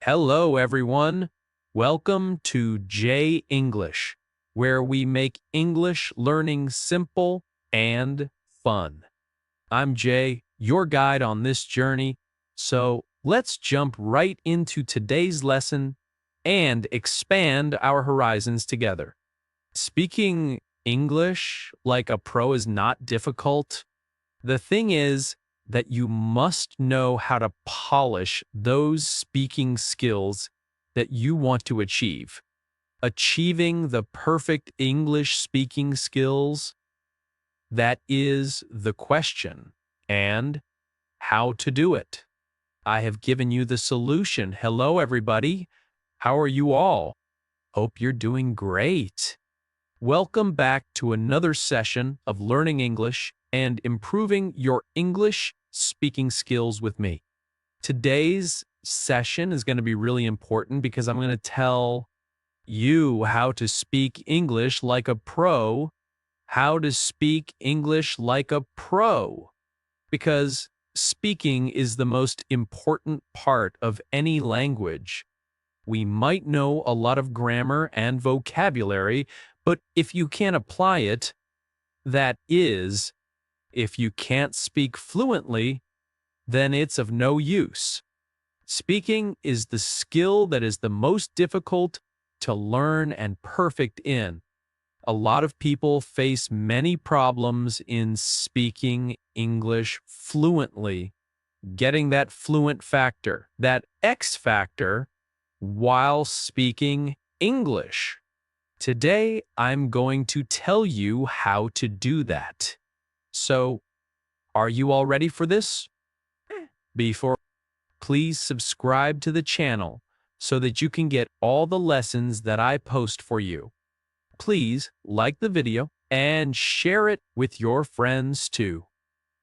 Hello, everyone. Welcome to J English, where we make English learning simple and fun. I'm Jay, your guide on this journey. So let's jump right into today's lesson and expand our horizons together. Speaking English like a pro is not difficult. The thing is that you must know how to polish those speaking skills that you want to achieve. Achieving the perfect English speaking skills, that is the question. And how to do it. I have given you the solution. Hello, everybody. How are you all? Hope you're doing great. Welcome back to another session of learning English and improving your English speaking skills with me. Today's session is going to be really important because I'm going to tell you how to speak English like a pro, how to speak English like a pro, because speaking is the most important part of any language. We might know a lot of grammar and vocabulary, but if you can't apply it, that is, if you can't speak fluently, then it's of no use. Speaking is the skill that is the most difficult to learn and perfect in. A lot of people face many problems in speaking English fluently, getting that fluent factor, that X factor, while speaking English. Today, I'm going to tell you how to do that. So, are you all ready for this? Before, please subscribe to the channel so that you can get all the lessons that I post for you. Please like the video and share it with your friends too.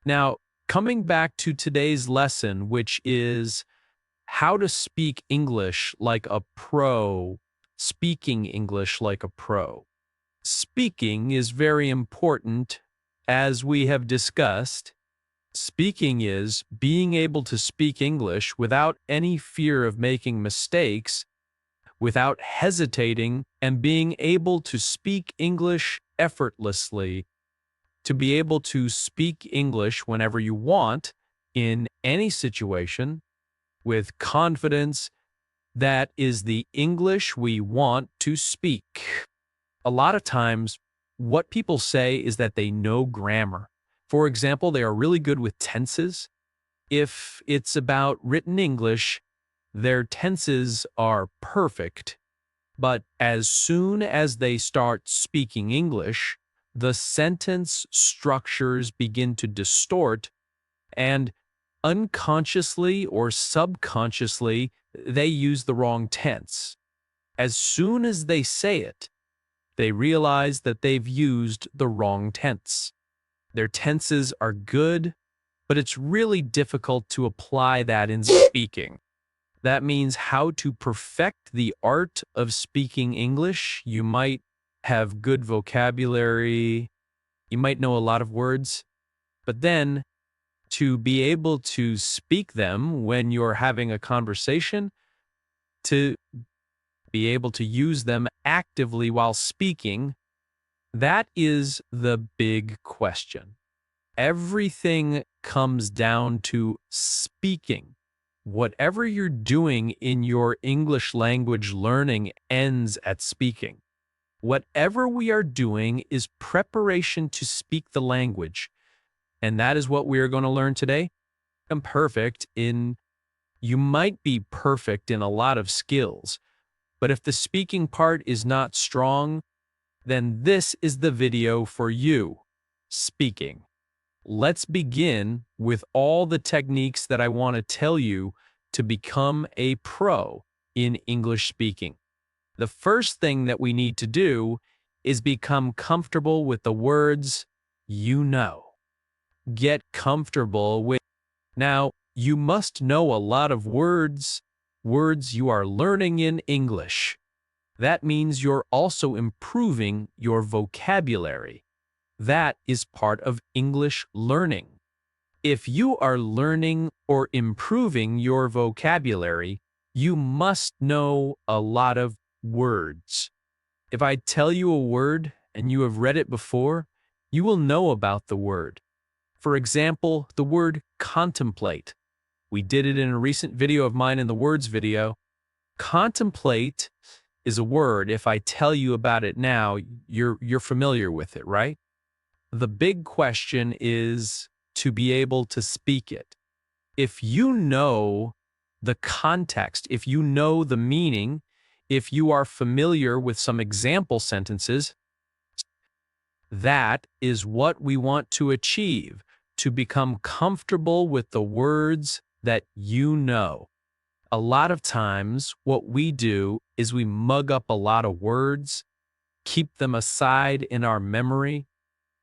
Now, coming back to today's lesson, which is how to speak English like a pro. Speaking English like a pro. Speaking is very important, as we have discussed. Speaking is being able to speak English without any fear of making mistakes, without hesitating, and being able to speak English effortlessly, to be able to speak English whenever you want, in any situation, with confidence. That is the English we want to speak. A lot of times, what people say is that they know grammar. For example, they are really good with tenses. If it's about written English, their tenses are perfect. But as soon as they start speaking English, the sentence structures begin to distort, and unconsciously or subconsciously, they use the wrong tense. As soon as they say it, they realize that they've used the wrong tense. Their tenses are good, but it's really difficult to apply that in speaking. That means how to perfect the art of speaking English. You might have good vocabulary, you might know a lot of words, but then to be able to speak them when you're having a conversation, to be able to use them actively while speaking, that is the big question. Everything comes down to speaking. Whatever you're doing in your English language learning ends at speaking. Whatever we are doing is preparation to speak the language. And that is what we are going to learn today. You might be perfect in a lot of skills, but if the speaking part is not strong, then this is the video for you. Speaking. Let's begin with all the techniques that I want to tell you to become a pro in English speaking. The first thing that we need to do is become comfortable with the words you know. Get comfortable with. Now, you must know a lot of words you are learning in English. That means you're also improving your vocabulary. That is part of English learning. If you are learning or improving your vocabulary, You must know a lot of words. If I tell you a word and you have read it before, you will know about the word. For example, the word contemplate. We did it in a recent video of mine in the words video. Contemplate is a word. If I tell you about it now, you're familiar with it, right? The big question is to be able to speak it. If you know the context, if you know the meaning, if you are familiar with some example sentences, that is what we want to achieve, to become comfortable with the words that you know. A lot of times, what we do is we mug up a lot of words, keep them aside in our memory,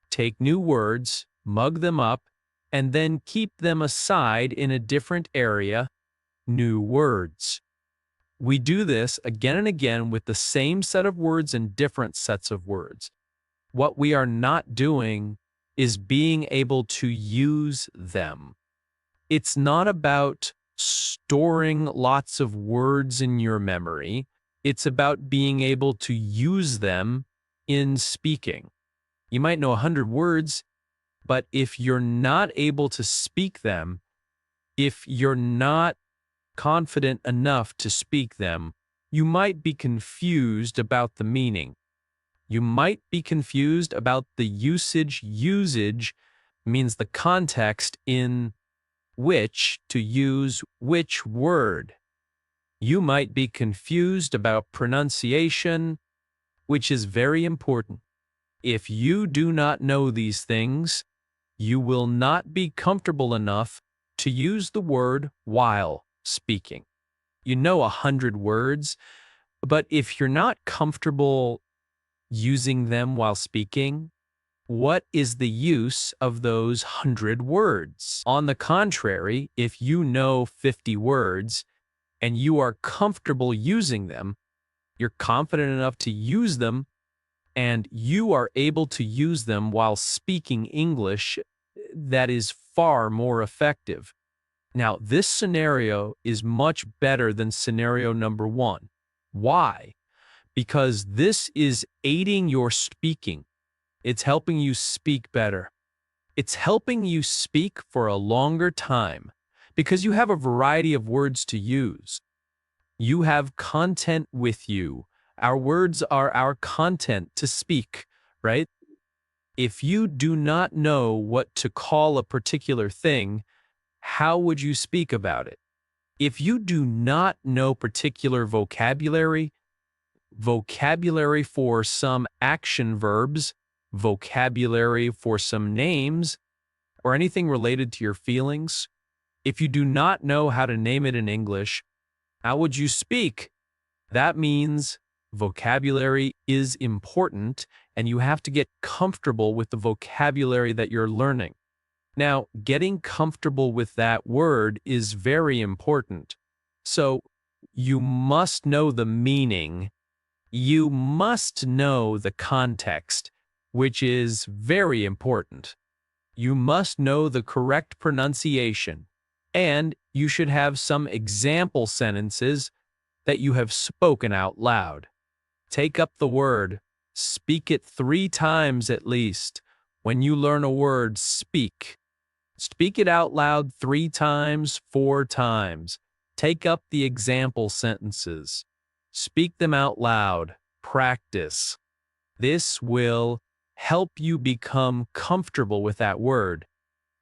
take new words, mug them up, and then keep them aside in a different area, new words. We do this again and again with the same set of words and different sets of words. What we are not doing is being able to use them. It's not about storing lots of words in your memory. It's about being able to use them in speaking. You might know 100 words, but if you're not able to speak them, if you're not confident enough to speak them, you might be confused about the meaning. You might be confused about the usage. Usage means the context in which to use which word. You might be confused about pronunciation, which is very important. If you do not know these things, you will not be comfortable enough to use the word while speaking. You know 100 words, but if you're not comfortable using them while speaking, what is the use of those 100 words? On the contrary, if you know 50 words and you are comfortable using them, you're confident enough to use them, and you are able to use them while speaking English, that is far more effective. Now, this scenario is much better than scenario number one. Why? Because this is aiding your speaking. It's helping you speak better. It's helping you speak for a longer time because you have a variety of words to use. You have content with you. Our words are our content to speak, right? If you do not know what to call a particular thing, how would you speak about it? If you do not know particular vocabulary, vocabulary for some action verbs, vocabulary for some names, or anything related to your feelings, if you do not know how to name it in English, how would you speak? That means vocabulary is important, and you have to get comfortable with the vocabulary that you're learning. Now, getting comfortable with that word is very important. So, you must know the meaning. You must know the context, which is very important. You must know the correct pronunciation, and you should have some example sentences that you have spoken out loud. Take up the word. Speak it 3 times at least. When you learn a word, speak. Speak it out loud 3 times, 4 times. Take up the example sentences. Speak them out loud. Practice. This will help you become comfortable with that word.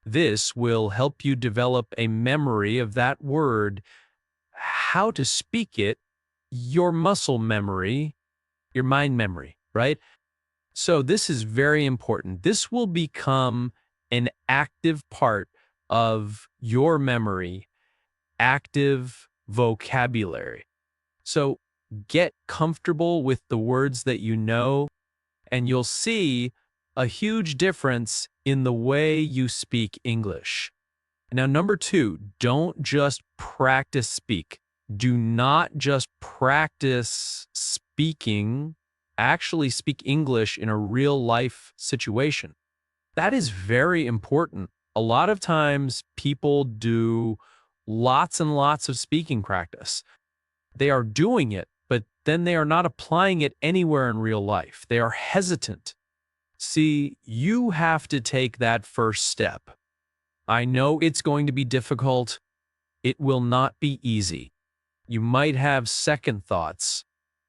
This will help you develop a memory of that word, how to speak it, your muscle memory, your mind memory, right? So this is very important. This will become an active part of your memory, active vocabulary. So get comfortable with the words that you know, and you'll see a huge difference in the way you speak English. Now, number 2, don't just practice speak. Do not just practice speaking, actually speak English in a real life situation. That is very important. A lot of times people do lots and lots of speaking practice. They are doing it, but then they are not applying it anywhere in real life. They are hesitant. See, you have to take that first step. I know it's going to be difficult. It will not be easy. You might have second thoughts.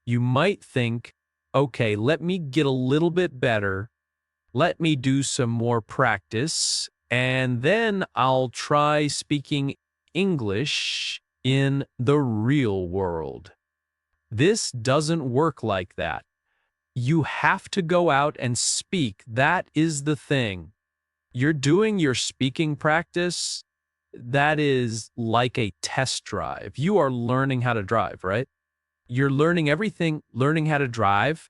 You might think, okay, let me get a little bit better. Let me do some more practice, and then I'll try speaking English in the real world. This doesn't work like that. You have to go out and speak. That is the thing. You're doing your speaking practice. That is like a test drive. You are learning how to drive, right? You're learning everything, learning how to drive,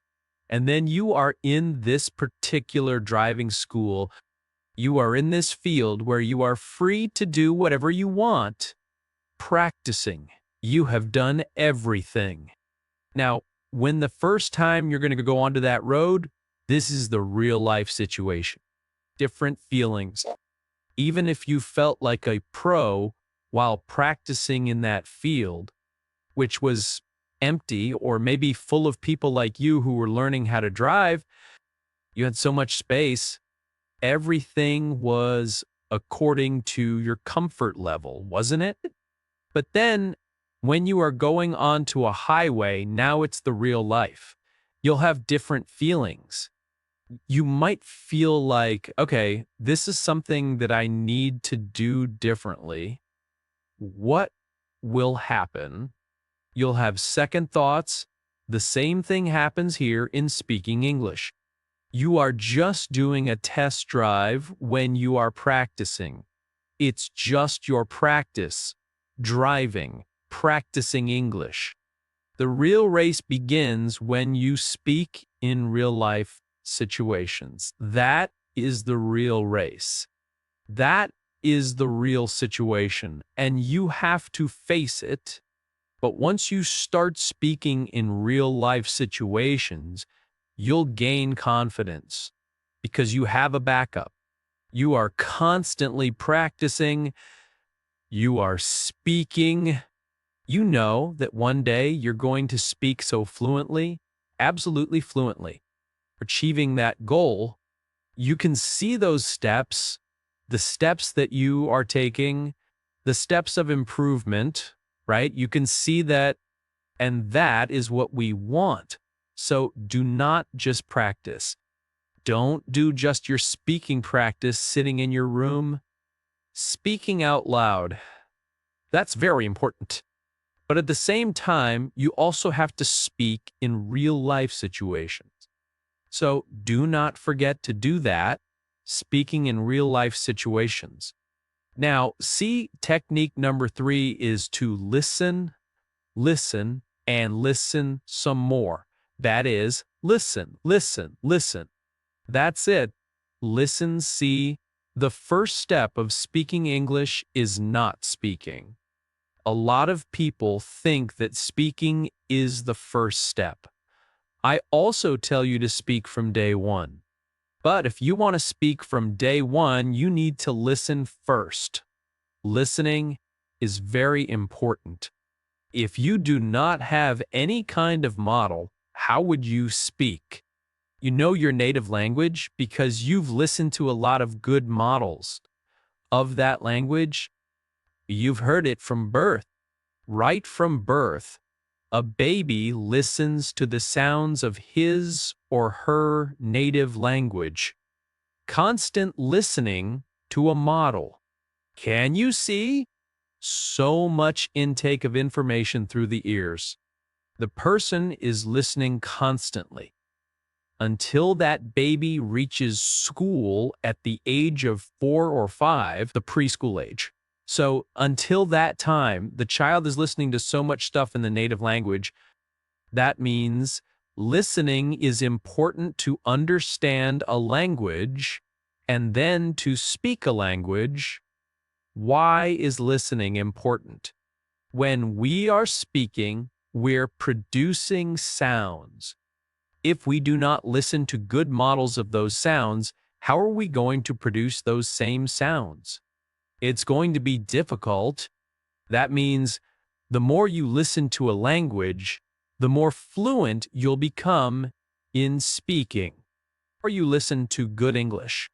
and then you are in this particular driving school. You are in this field where you are free to do whatever you want. Practicing. You have done everything. Now, when the first time you're going to go onto that road, this is the real life situation. Different feelings. Even if you felt like a pro while practicing in that field, which was empty or maybe full of people like you who were learning how to drive, you had so much space. Everything was according to your comfort level, wasn't it? But then when you are going onto a highway, now it's the real life. You'll have different feelings. You might feel like, okay, this is something that I need to do differently. What will happen? You'll have second thoughts. The same thing happens here in speaking English. You are just doing a test drive when you are practicing. It's just your practice, driving, practicing English. The real race begins when you speak in real life situations. That is the real race. That is the real situation, and you have to face it. But once you start speaking in real life situations, you'll gain confidence because you have a backup. You are constantly practicing. You are speaking. You know that one day you're going to speak so fluently, absolutely fluently. Achieving that goal, you can see those steps, the steps that you are taking, the steps of improvement, right? You can see that, and that is what we want. So do not just practice. Don't do just your speaking practice sitting in your room. Speaking out loud, that's very important. But at the same time, you also have to speak in real life situations. So do not forget to do that, speaking in real life situations. Now, see, technique number 3 is to listen, listen, and listen some more. That is, listen, listen, listen. That's it. Listen, see. The first step of speaking English is not speaking. A lot of people think that speaking is the first step. I also tell you to speak from day one. But if you want to speak from day one, you need to listen first. Listening is very important. If you do not have any kind of model, how would you speak? You know your native language because you've listened to a lot of good models of that language. You've heard it from birth. Right from birth, a baby listens to the sounds of his or her native language. Constant listening to a model. Can you see? So much intake of information through the ears. The person is listening constantly until that baby reaches school at the age of 4 or 5, the preschool age. So until that time, the child is listening to so much stuff in the native language. That means listening is important to understand a language and then to speak a language. Why is listening important? When we are speaking, we're producing sounds. If we do not listen to good models of those sounds, how are we going to produce those same sounds? It's going to be difficult. That means The more you listen to a language, the more fluent you'll become in speaking. Or you listen to good English,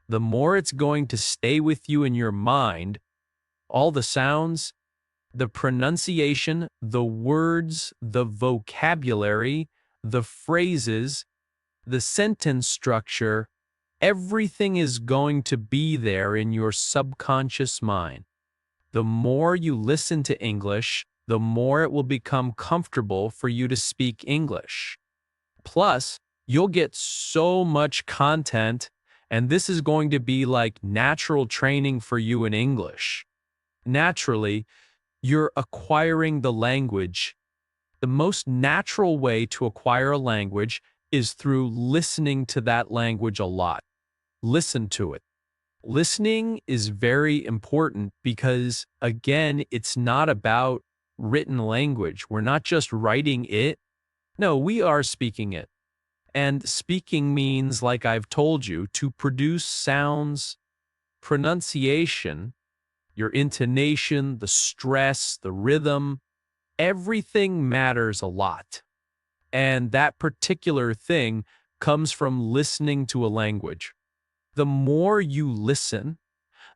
the more it's going to stay with you in your mind, all the sounds, the pronunciation, the words, the vocabulary, the phrases, the sentence structure, everything is going to be there in your subconscious mind. The more you listen to English, the more it will become comfortable for you to speak English. Plus, you'll get so much content, and this is going to be like natural training for you in English. Naturally, you're acquiring the language. The most natural way to acquire a language is through listening to that language a lot. Listen to it. Listening is very important because, again, it's not about written language. We're not just writing it. No, we are speaking it. And speaking means, like I've told you, to produce sounds, pronunciation, your intonation, the stress, the rhythm, everything matters a lot. And that particular thing comes from listening to a language. The more you listen,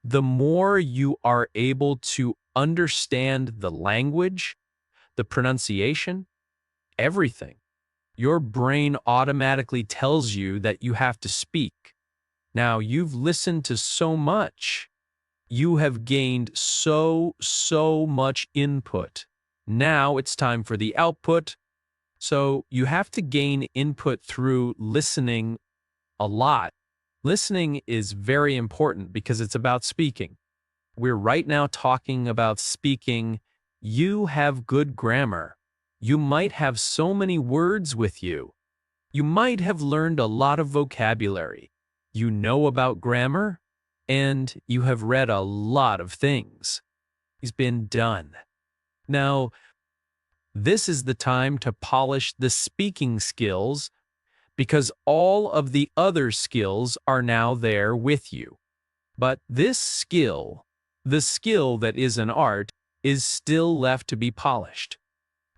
the more you are able to understand the language, the pronunciation, everything. Your brain automatically tells you that you have to speak. Now, you've listened to so much. You have gained so much input. Now it's time for the output. So you have to gain input through listening a lot. Listening is very important because it's about speaking. We're right now talking about speaking. You have good grammar. You might have so many words with you. You might have learned a lot of vocabulary. You know about grammar, and you have read a lot of things. It's been done. Now, this is the time to polish the speaking skills because all of the other skills are now there with you. But this skill, the skill that is an art, is still left to be polished.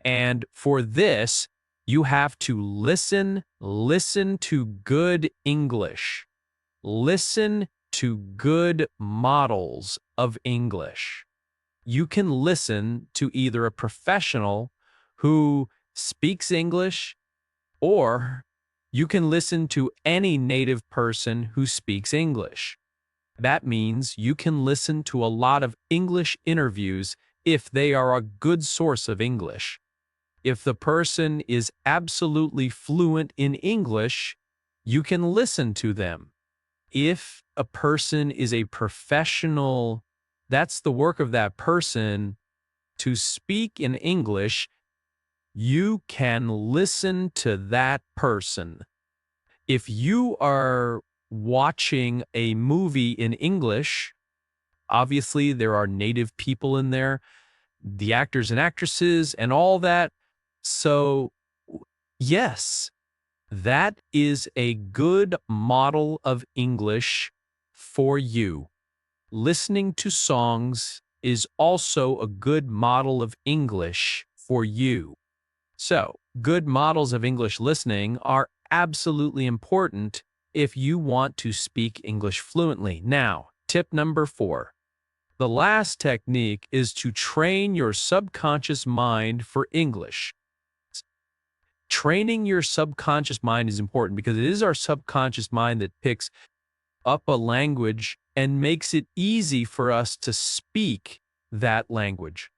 And for this, you have to listen to good English. Listen to good models of English. You can listen to either a professional who speaks English, or you can listen to any native person who speaks English. That means you can listen to a lot of English interviews if they are a good source of English. If the person is absolutely fluent in English, you can listen to them. If a person is a professional, that's the work of that person to speak in English, you can listen to that person. If you are watching a movie in English, obviously there are native people in there, the actors and actresses and all that. So, yes, that is a good model of English for you. Listening to songs is also a good model of English for you. So, good models of English listening are absolutely important if you want to speak English fluently. Now, tip number 4. The last technique is to train your subconscious mind for English. Training your subconscious mind is important because it is our subconscious mind that picks up a language and makes it easy for us to speak that language.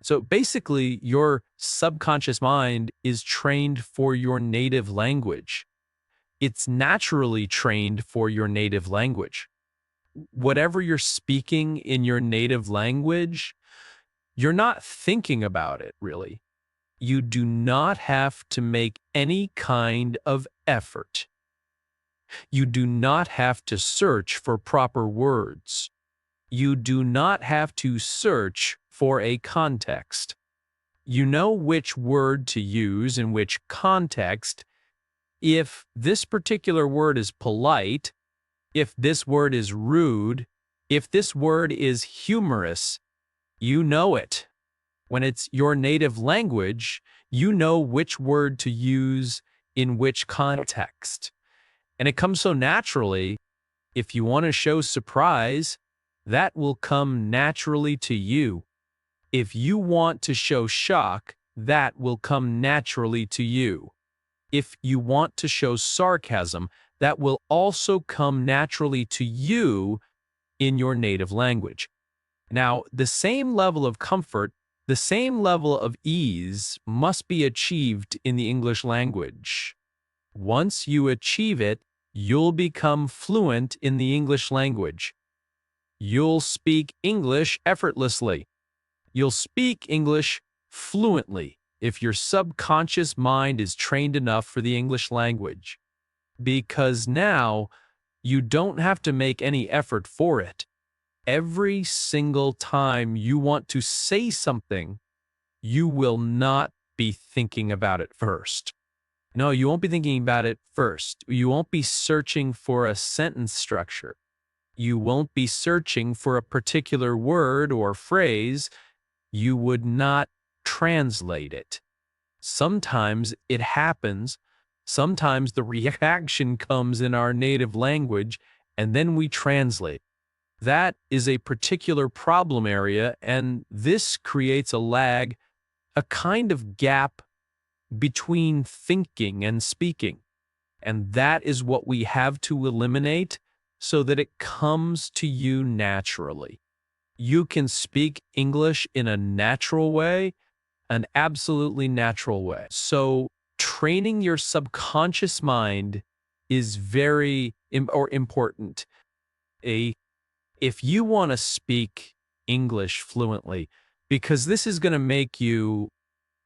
So basically, your subconscious mind is trained for your native language. It's naturally trained for your native language. Whatever you're speaking in your native language, you're not thinking about it, really. You do not have to make any kind of effort. You do not have to search for proper words. You do not have to search for a context. You know which word to use in which context. If this particular word is polite, if this word is rude, if this word is humorous, you know it. When it's your native language, you know which word to use in which context. And it comes so naturally. If you want to show surprise, that will come naturally to you. If you want to show shock, that will come naturally to you. If you want to show sarcasm, that will also come naturally to you in your native language. Now, the same level of comfort, the same level of ease must be achieved in the English language. Once you achieve it, you'll become fluent in the English language. You'll speak English effortlessly. You'll speak English fluently if your subconscious mind is trained enough for the English language. Because now you don't have to make any effort for it. Every single time you want to say something, you will not be thinking about it first. No, you won't be thinking about it first. You won't be searching for a sentence structure. You won't be searching for a particular word or phrase. You would not translate it. Sometimes it happens. Sometimes the reaction comes in our native language, and then we translate. That is a particular problem area, and this creates a lag, a kind of gap between thinking and speaking. And that is what we have to eliminate so that it comes to you naturally. You can speak English in a natural way, an absolutely natural way. So training your subconscious mind is very important. If you want to speak English fluently, because this is going to make you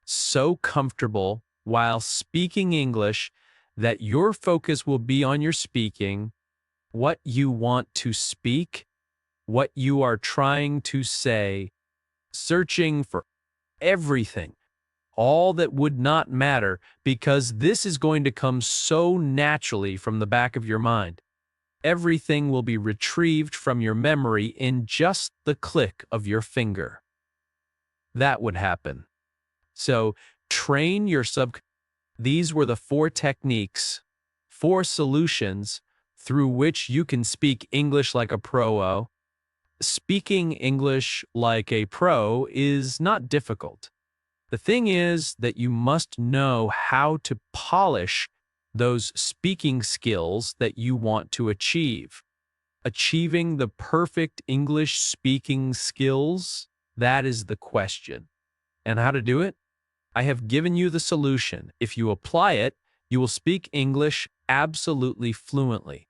so comfortable while speaking English that your focus will be on your speaking, what you want to speak, what you are trying to say, searching for everything, all that would not matter, because this is going to come so naturally from the back of your mind. Everything will be retrieved from your memory in just the click of your finger. That would happen. So train your These were the 4 techniques, 4 solutions through which you can speak English like a pro. Speaking English like a pro is not difficult. The thing is that you must know how to polish those speaking skills that you want to achieve. Achieving the perfect English speaking skills, that is the question. And how to do it? I have given you the solution. If you apply it, you will speak English absolutely fluently.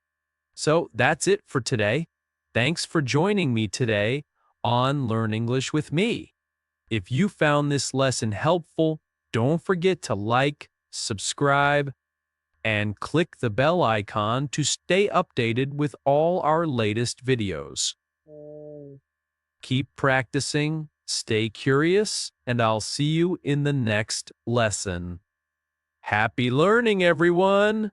So that's it for today. Thanks for joining me today on Learn English with me. If you found this lesson helpful, don't forget to like, subscribe, and click the bell icon to stay updated with all our latest videos. Keep practicing, stay curious, and I'll see you in the next lesson. Happy learning, everyone!